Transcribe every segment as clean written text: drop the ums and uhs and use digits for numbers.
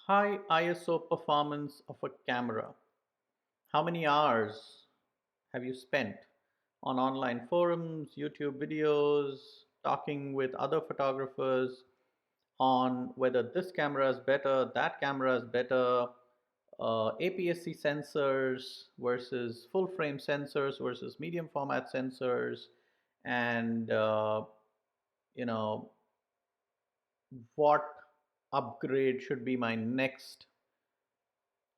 High ISO performance of a camera. How many hours have you spent on online forums, YouTube videos, talking with other photographers on whether this camera is better, that camera is better, APS-C sensors versus full frame sensors versus medium format sensors, and you know what upgrade should be my next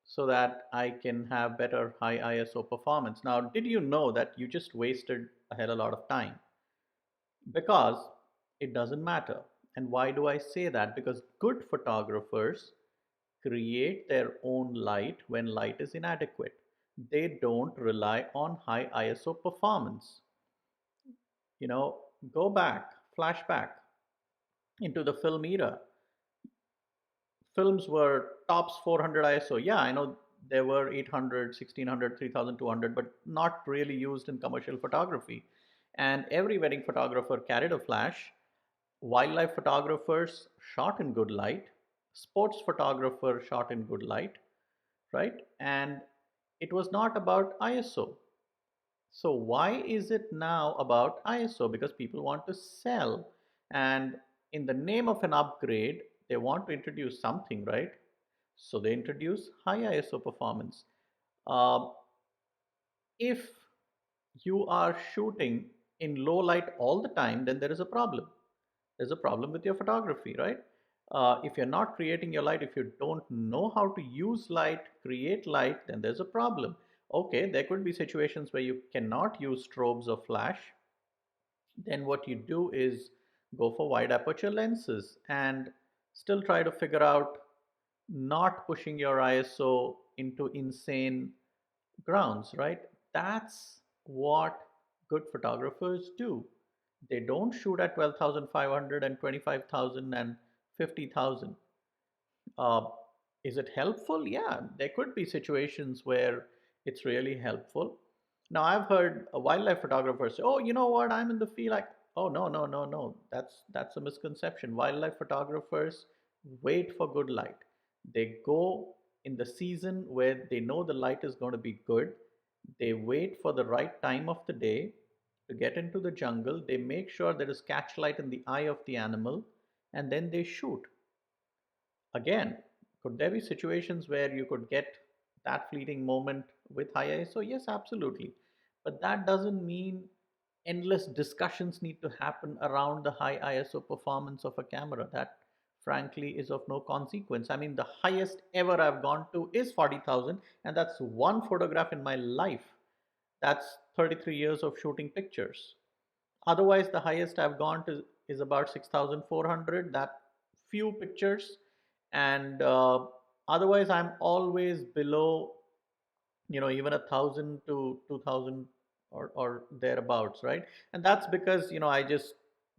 so that I can have better high ISO performance. Now, did you know that you just wasted a hell of a lot of time? Because it doesn't matter. And why do I say that? Because good photographers create their own light when light is inadequate. They don't rely on high ISO performance. You know, go back, flashback into the film era. Films were tops 400 ISO. Yeah, I know there were 800, 1600, 3200, but not really used in commercial photography. And every wedding photographer carried a flash. Wildlife photographers shot in good light. Sports photographers shot in good light, right? And it was not about ISO. So why is it now about ISO? Because people want to sell. And in the name of an upgrade, they want to introduce something, right? So they introduce high ISO performance. Uh, if you are shooting in low light all the time, then there is a problem. There's a problem with your photography, right? If you're not creating your light, if you don't know how to use light, create light, then there's a problem. Okay, there could be situations where you cannot use strobes or flash. Then what you do is go for wide aperture lenses and still try to figure out not pushing your ISO into insane grounds, right? That's what good photographers do. They don't shoot at 12,500 and 25,000 and 50,000. Uh, is it helpful? Yeah, there could be situations where it's really helpful. Now, I've heard a wildlife photographers say, "Oh, you know what? I'm in the field." Like, oh no, no, no, no. That's a misconception. Wildlife photographers wait for good light. They go in the season where they know the light is going to be good. They wait for the right time of the day to get into the jungle. They make sure there is catch light in the eye of the animal, and then they shoot. Again, could there be situations where you could get that fleeting moment with high ISO? Yes, absolutely. But that doesn't mean endless discussions need to happen around the high ISO performance of a camera. That, frankly, is of no consequence. I mean, the highest ever I've gone to is 40,000, and that's one photograph in my life. That's 33 years of shooting pictures. Otherwise, the highest I've gone to is about 6,400. That few pictures, and otherwise, I'm always below, even 1,000 to 2,000 or thereabouts, right? And that's because I just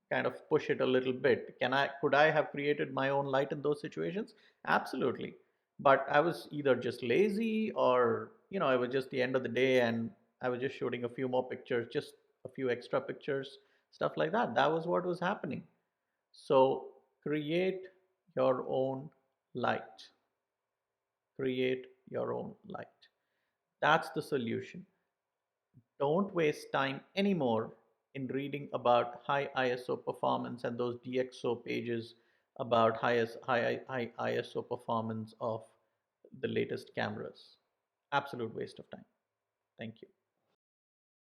kind of push it a little bit. Could I have created my own light in those situations? Absolutely. But I was either just lazy or it was just the end of the day and I was just shooting a few more pictures, just a few extra pictures, stuff like that. That was what was happening. So create your own light. Create your own light. That's the solution. Don't waste time anymore in reading about high ISO performance and those DxO pages about high ISO performance of the latest cameras. Absolute waste of time. Thank you.